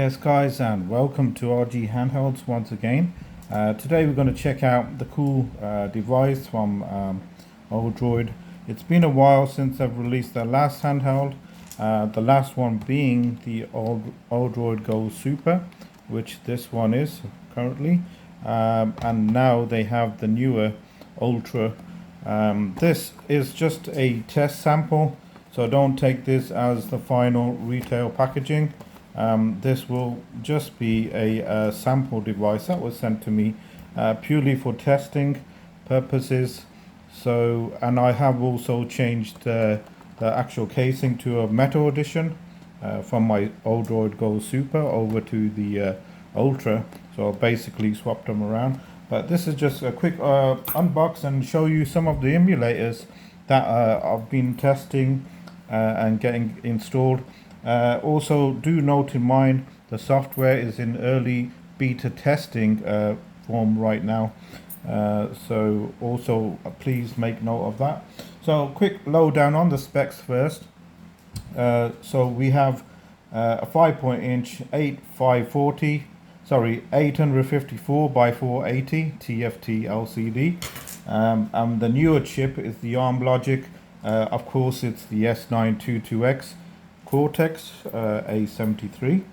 Yes guys, and welcome to RGHandhelds once again. Today we're going to check out the cool device from ODROID. It's been a while since I've released their last handheld, the last one being the ODROID Go Super, which this one is currently, and now they have the newer Ultra. This is just a test sample, so don't take this as the final retail packaging. This will just be a sample device that was sent to me purely for testing purposes. So, and I have also changed the actual casing to a metal edition from my ODROID Go Super over to the Ultra. So I basically swapped them around. But this is just a quick unbox and show you some of the emulators that I've been testing and getting installed. Also, do note in mind the software is in early beta testing form right now, so also please make note of that. So quick lowdown on the specs first. So we have a 5-inch 854 by 480 TFT LCD, and the newer chip is the ARM logic. Of course, it's the S922X Cortex-A73.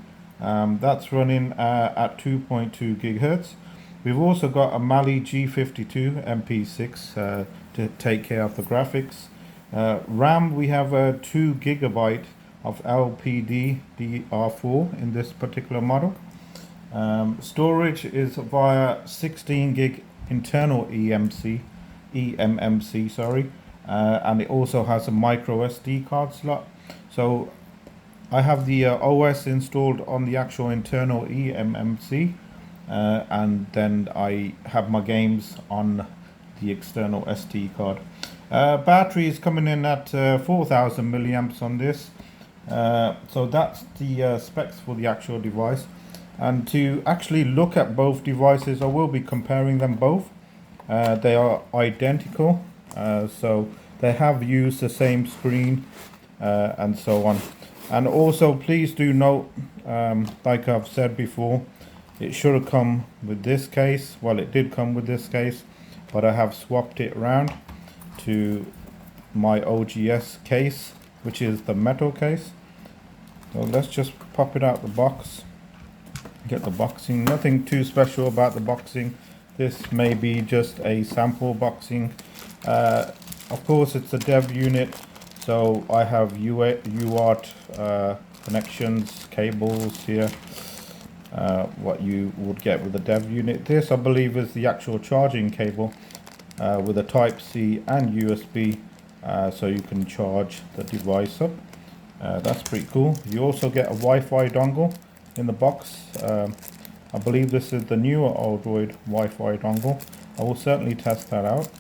That's running at 2.2 gigahertz. We've also got a Mali G52 MP6 to take care of the graphics. RAM, we have a 2 gigabyte of LPD DDR4 in this particular model. Storage is via 16 gig internal eMMC, sorry, and it also has a microSD card slot. So I have the OS installed on the actual internal eMMC, and then I have my games on the external SD card. Battery is coming in at 4000 milliamps on this. So that's the specs for the actual device. And to actually look at both devices, I will be comparing them both. They are identical, so they have used the same screen and so on. And also please do note, like I've said before, it should have come with this case. Well, it did come with this case, but I have swapped it around to my OGS case, which is the metal case. So let's just pop it out the box, get the boxing. Nothing too special about the boxing. This may be just a sample boxing. Of course, it's a dev unit. So I have UART connections, cables here, what you would get with the dev unit. This, I believe, is the actual charging cable with a Type-C and USB, so you can charge the device up. That's pretty cool. You also get a Wi-Fi dongle in the box. I believe this is the newer ODROID Wi-Fi dongle. I will certainly test that out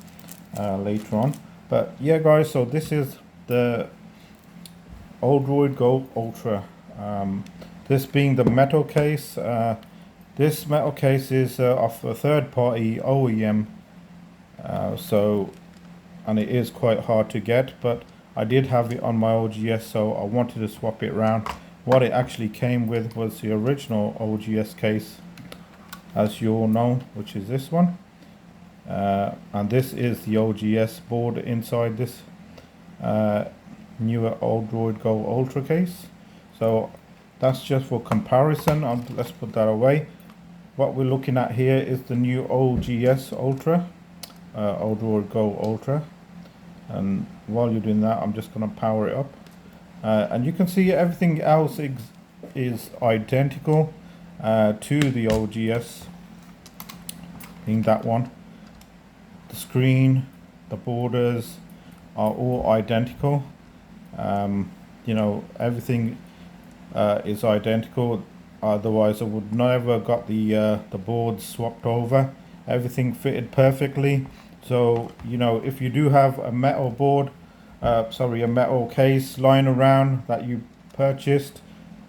later on. But yeah guys, so this is the ODROID Go Ultra. This being the metal case. This metal case is of a third-party OEM, and it is quite hard to get, but I did have it on my OGS, so I wanted to swap it around. What it actually came with was the original OGS case, as you all know, which is this one, and this is the OGS board inside this newer ODROID Go Ultra case. So that's just for comparison. Let's put that away. What we're looking at here is the new OGS Ultra, ODROID Go Ultra, and while you're doing that, I'm just going to power it up, and you can see everything else is identical to the OGS, being that one. The screen, the borders are all identical. You know, everything is identical, otherwise I would never got the boards swapped over. Everything fitted perfectly. So you know, if you do have a metal board, a metal case lying around that you purchased,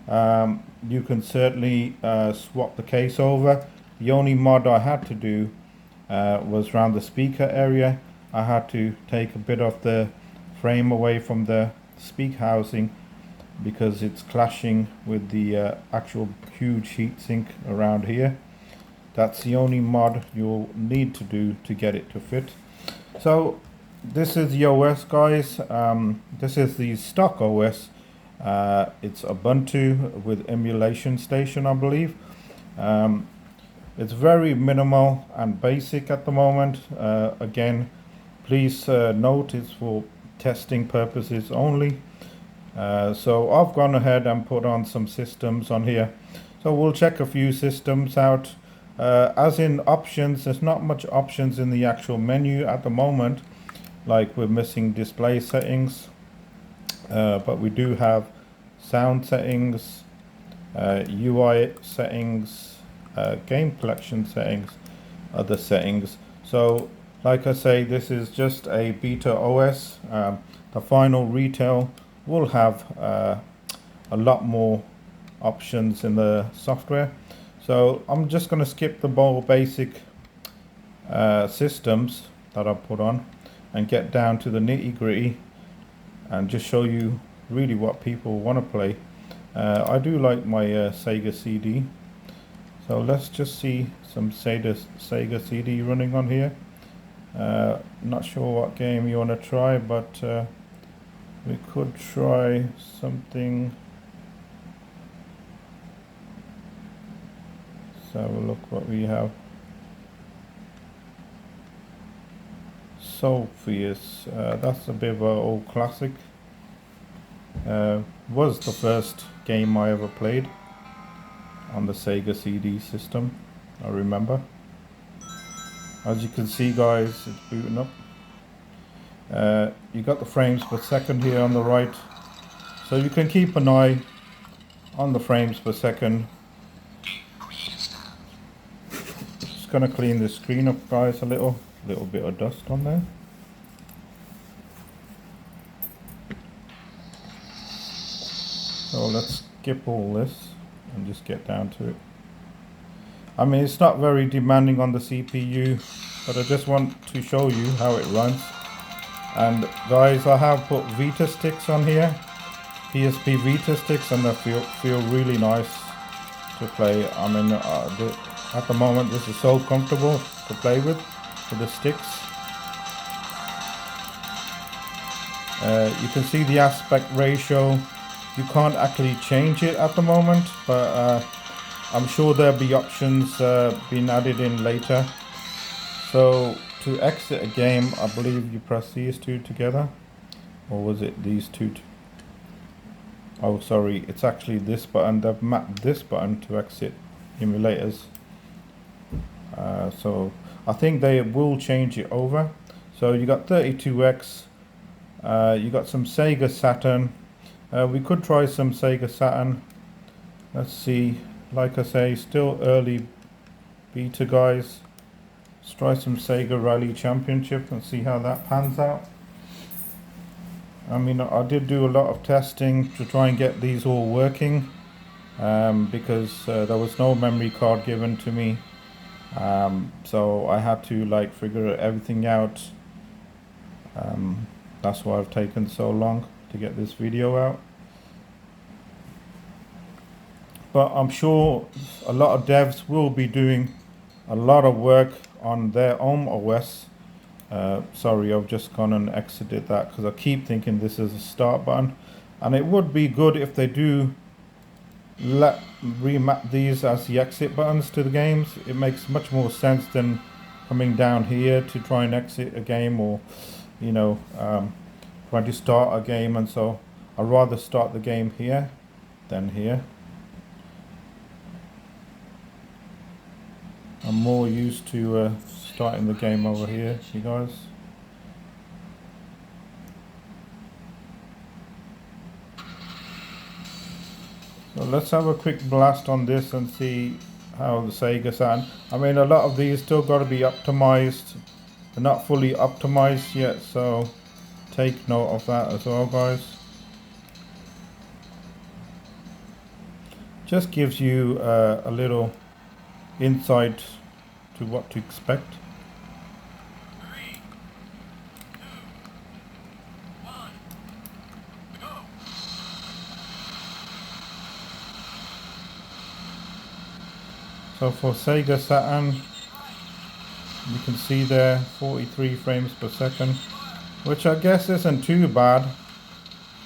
you can certainly swap the case over. The only mod I had to do was around the speaker area. I had to take a bit of the frame away from the speaker housing, because it's clashing with the actual huge heatsink around here. That's the only mod you'll need to do to get it to fit. So this is the OS, guys. This is the stock OS. It's Ubuntu with emulation station, I believe. It's very minimal and basic at the moment. Again, please note it's for testing purposes only. So I've gone ahead and put on some systems on here. So we'll check a few systems out. As in options, there's not much options in the actual menu at the moment. Like we're missing display settings. But we do have sound settings, UI settings, game collection settings, other settings. So like I say, this is just a beta OS. The final retail will have a lot more options in the software. So I'm just going to skip the more basic systems that I put on and get down to the nitty-gritty and just show you really what people want to play. I do like my Sega Cd, so let's just see some Sega Cd running on here. Not sure what game you want to try, but we could try something. Let's have a look what we have. Sophius, that's a bit of an old classic. Was the first game I ever played on the Sega CD system, I remember. As you can see, guys, it's booting up. You got the frames per second here on the right, so you can keep an eye on the frames per second. Just gonna clean the screen up, guys, a little bit of dust on there. So let's skip all this and just get down to it. I mean, it's not very demanding on the CPU, but I just want to show you how it runs. And guys, I have put Vita sticks on here, PSP Vita sticks, and they feel really nice to play. I mean, at the moment this is so comfortable to play with the sticks. You can see the aspect ratio. You can't actually change it at the moment, but I'm sure there'll be options being added in later. So to exit a game, I believe you press these two together, or was it these two? Oh, sorry, it's actually this button. They've mapped this button to exit emulators. So I think they will change it over. So you got 32X, you got some Sega Saturn. We could try some Sega Saturn. Let's see. Like I say, still early beta, guys. Let's try some Sega Rally Championship and see how that pans out. I mean, I did do a lot of testing to try and get these all working, because there was no memory card given to me. So I had to like figure everything out. That's why I've taken so long to get this video out. But I'm sure a lot of devs will be doing a lot of work on their own OS. Sorry, I've just gone and exited that because I keep thinking this is a start button, and it would be good if they do remap these as the exit buttons to the games. It makes much more sense than coming down here to try and exit a game, or you know, trying to start a game. And so I'd rather start the game here than here. I'm more used to starting the game over here, you guys. So let's have a quick blast on this and see how the Sega Saturn. I mean, a lot of these still got to be optimized. They're not fully optimized yet, so take note of that as well, guys. Just gives you a little insight to what to expect. 3, 2, 1, go. So for Sega Saturn, you can see there 43 frames per second, which I guess isn't too bad.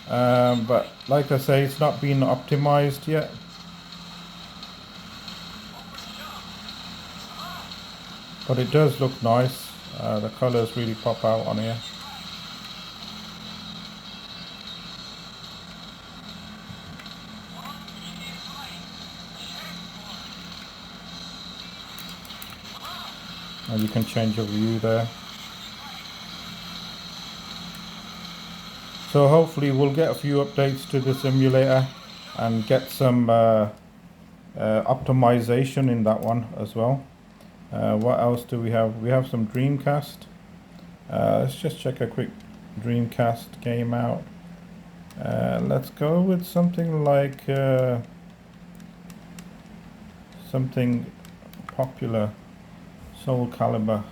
But like I say, it's not been optimized yet. But it does look nice. The colors really pop out on here. And you can change your view there. So hopefully we'll get a few updates to this emulator and get some optimization in that one as well. What else do we have? We have some Dreamcast. Let's just check a quick Dreamcast game out. Let's go with something like something popular, Soul Calibur.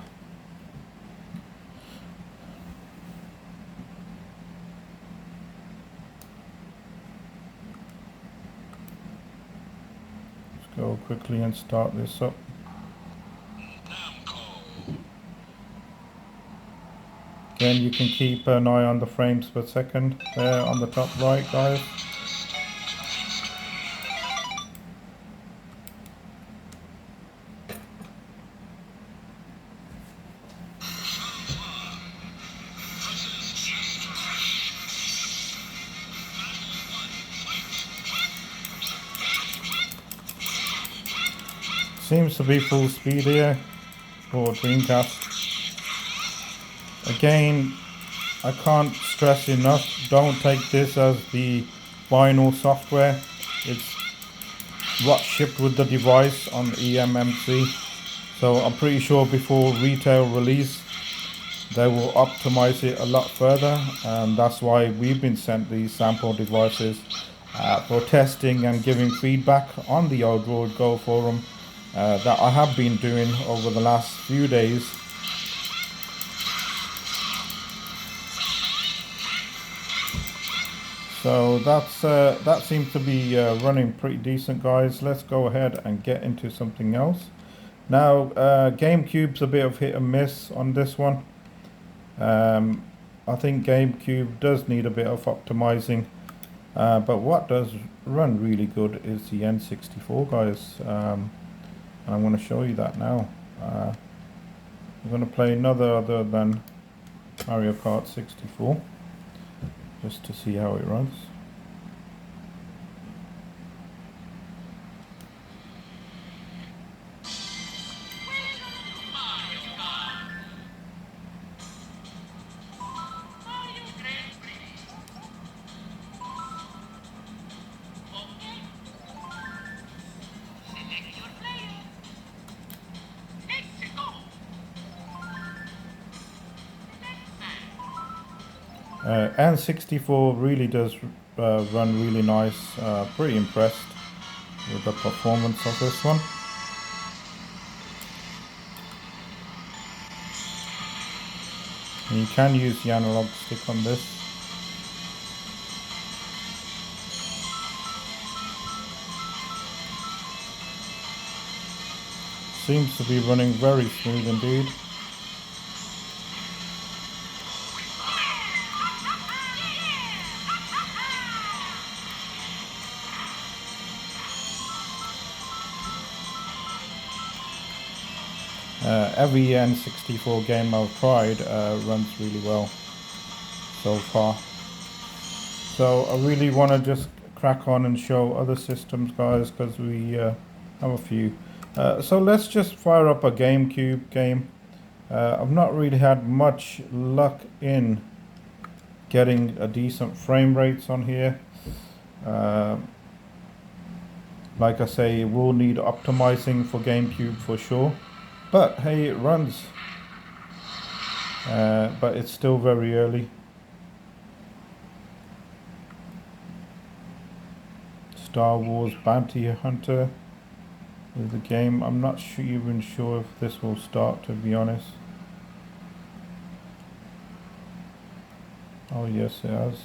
Let's go quickly and start this up. Again, you can keep an eye on the frames per second there on the top right, guys. Seems to be full speed here for Dreamcast. Again, I can't stress enough, don't take this as the final software. It's what's shipped with the device on eMMC. So I'm pretty sure before retail release they will optimize it a lot further, and that's why we've been sent these sample devices for testing and giving feedback on the Odroid Go forum that I have been doing over the last few days. So that seems to be running pretty decent, guys. Let's go ahead and get into something else. Now, GameCube's a bit of hit and miss on this one. I think GameCube does need a bit of optimizing, but what does run really good is the N64, guys. And I'm going to show you that now. I'm going to play another other than Mario Kart 64. Just to see how it runs. N64 really does run really nice. Pretty impressed with the performance of this one. And you can use the analog stick on this. Seems to be running very smooth indeed. Every N64 game I've tried runs really well so far. So I really want to just crack on and show other systems, guys, because we have a few. So let's just fire up a GameCube game. I've not really had much luck in getting a decent frame rates on here. Like I say, it will need optimizing for GameCube for sure. But hey, it runs. But it's still very early. Star Wars Bounty Hunter is the game. I'm not even sure if this will start, to be honest. Oh yes, it has.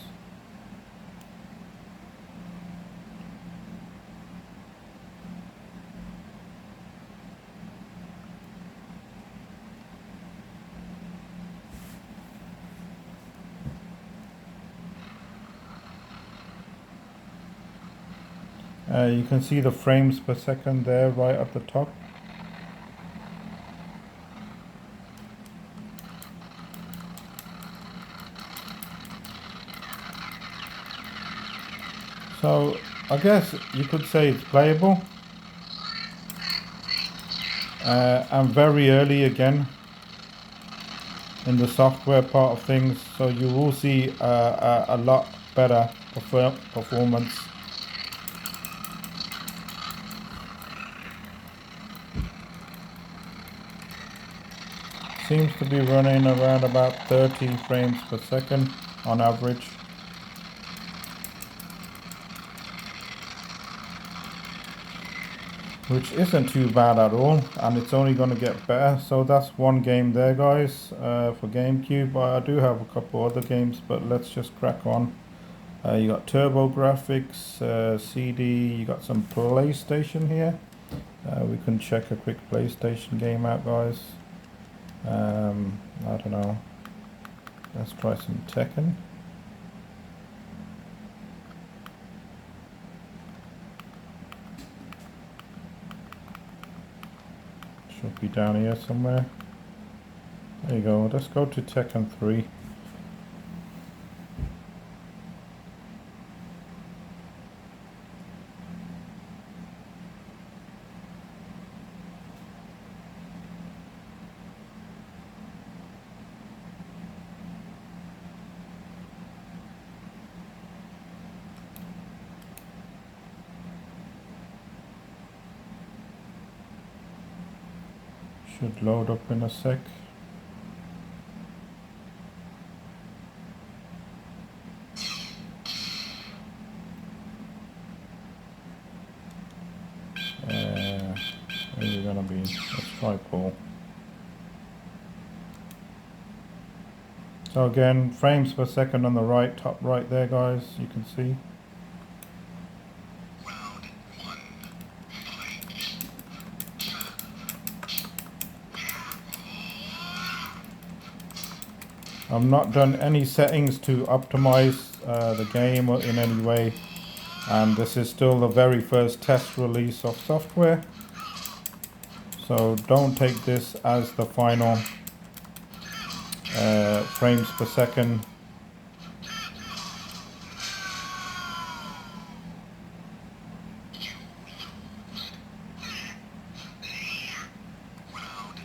You can see the frames per second there right at the top. So I guess you could say it's playable, and very early again in the software part of things, so you will see a lot better performance. Seems to be running around about 30 frames per second on average. Which isn't too bad at all, and it's only going to get better. So that's one game there, guys, for GameCube. I do have a couple other games, but let's just crack on. You got Turbo Graphics, CD, you got some PlayStation here. We can check a quick PlayStation game out, guys. I don't know. Let's try some Tekken. Should be down here somewhere. There you go. Let's go to Tekken 3. Should load up in a sec. Where are you gonna be? Let's try Paul. So again, frames per second on the right, top right there, guys, you can see. I've not done any settings to optimize the game in any way, and this is still the very first test release of software, so don't take this as the final frames per second.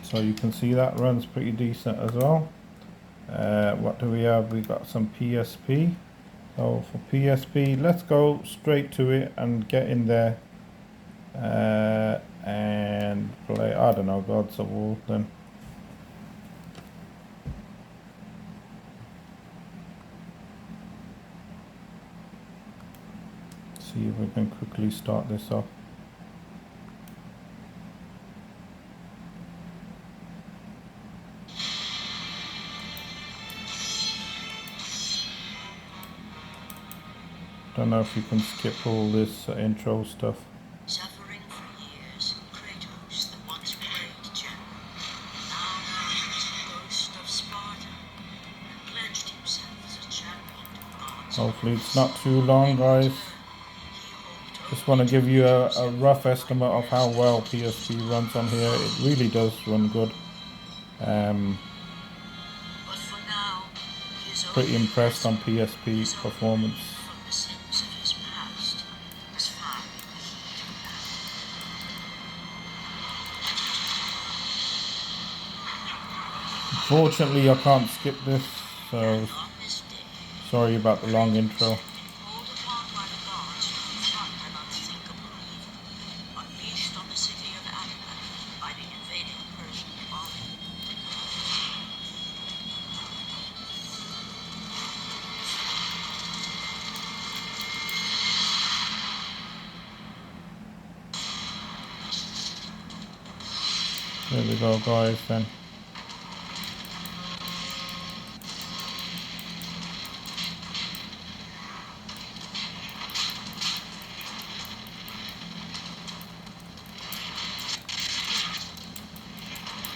So you can see that runs pretty decent as well. What do we have? We got some PSP. So for PSP, let's go straight to it and get in there and play, I don't know, Gods of War then. See if we can quickly start this up. Don't know if you can skip all this intro stuff. Suffering for years, Kratos, the once great general, now known as the ghost of Sparta, and pledged himself as a champion to gods. Hopefully it's not too long, guys. Just want to give you a rough estimate of how well PSP runs on here. It really does run good. But for now, he is Pretty impressed on PSP performance. from the sins of his past, as far as the heat of battle. Unfortunately, I can't skip this, so On this day, sorry about the long intro. called upon by the gods to confront an unthinkable evil, unleashed on the city of Attica by the invading Persian army. There we go, guys, then.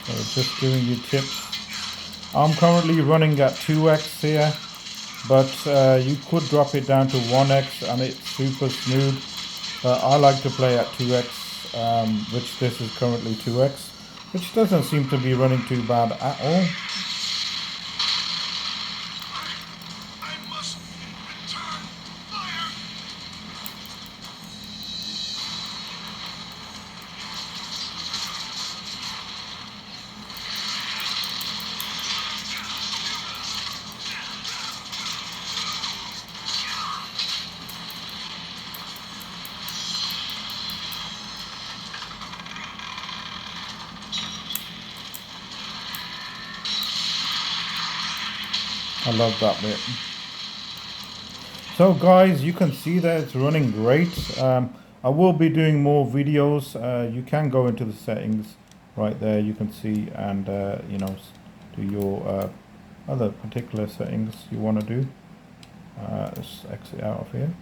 So just giving you tips. I'm currently running at 2x here, but you could drop it down to 1x and it's super smooth. but I like to play at 2x, which this is currently 2x, which doesn't seem to be running too bad at all. I must return fire. I love that bit. So guys, you can see that it's running great. I will be doing more videos. You can go into the settings right there, you can see, and you know, do your other particular settings you want to do. Let's exit out of here.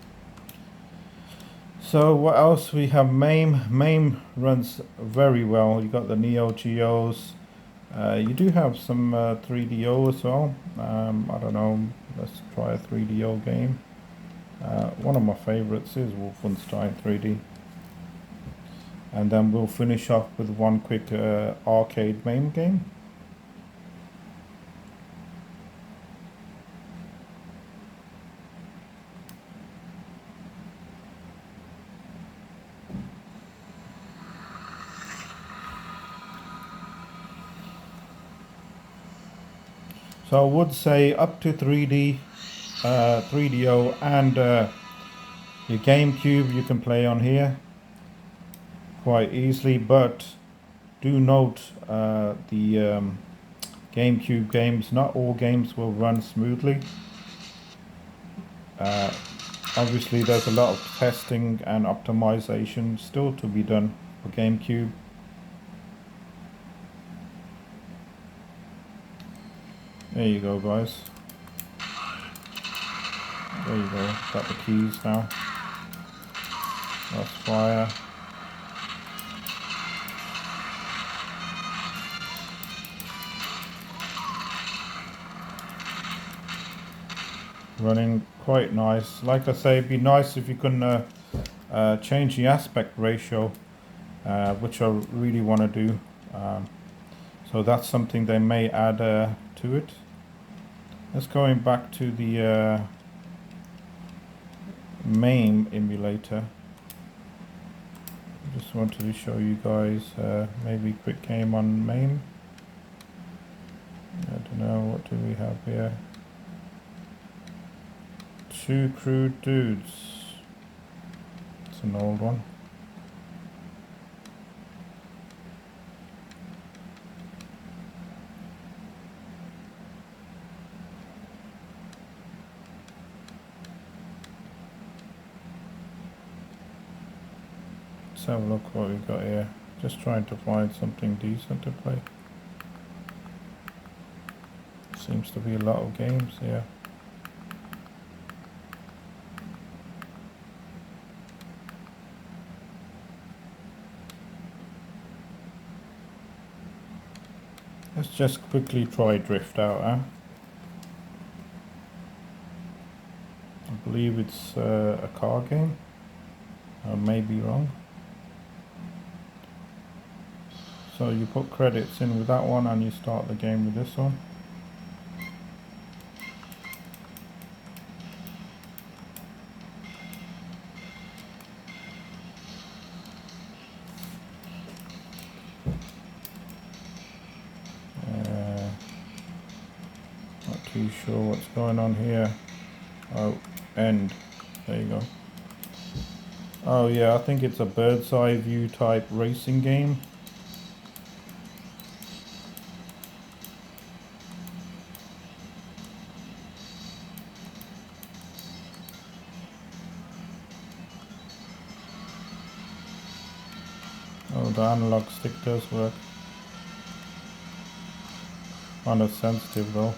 So what else we have? MAME runs very well. You got the Neo Geos. You do have some 3DO as well. I don't know, let's try a 3DO game. One of my favorites is Wolfenstein 3D. And then we'll finish off with one quick arcade MAME game. So I would say up to 3D, 3DO and your GameCube you can play on here quite easily, but do note the GameCube games, not all games will run smoothly. Obviously there's a lot of testing and optimization still to be done for GameCube. There you go, guys. There you go, got the keys now. That's fire. Running quite nice. Like I say, it'd be nice if you can change the aspect ratio, which I really want to do. So that's something they may add to it. Let's going back to the MAME emulator. Just wanted to show you guys maybe a quick game on MAME. I don't know, what do we have here? Two Crude Dudes. It's an old one. Let's have a look what we've got here. Just trying to find something decent to play. Seems to be a lot of games here. Let's just quickly try Drift Out, huh? I believe it's a car game. I may be wrong. So you put credits in with that one and you start the game with this one. Not too sure what's going on here. Oh, end. There you go. Oh yeah, I think it's a bird's eye view type racing game. Oh, the analog stick does work. Kind of sensitive though.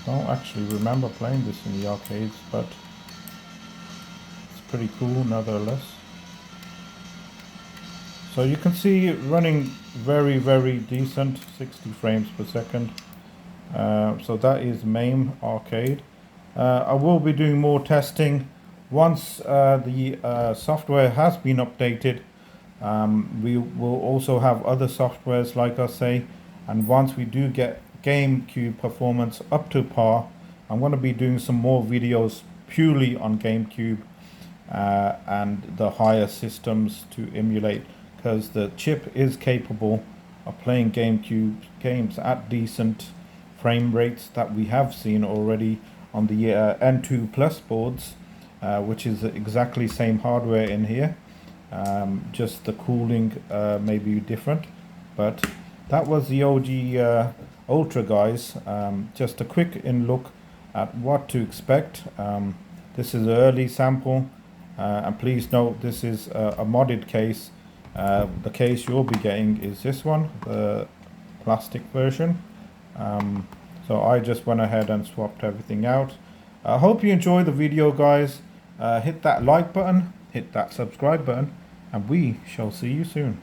I don't actually remember playing this in the arcades, but it's pretty cool nevertheless. So you can see it running very decent, 60 frames per second. So that is MAME arcade. I will be doing more testing once the software has been updated. We will also have other softwares, like I say, and once we do get GameCube performance up to par, I'm going to be doing some more videos purely on GameCube and the higher systems to emulate, because the chip is capable of playing GameCube games at decent frame rates that we have seen already on the N2 Plus boards, which is exactly same hardware in here. Just the cooling may be different, but that was the OG Ultra, guys. Just a quick look at what to expect. This is an early sample, and please note this is a modded case. The case you'll be getting is this one, the plastic version. So I just went ahead and swapped everything out. I hope you enjoy the video, guys. Hit that like button, hit that subscribe button, and we shall see you soon.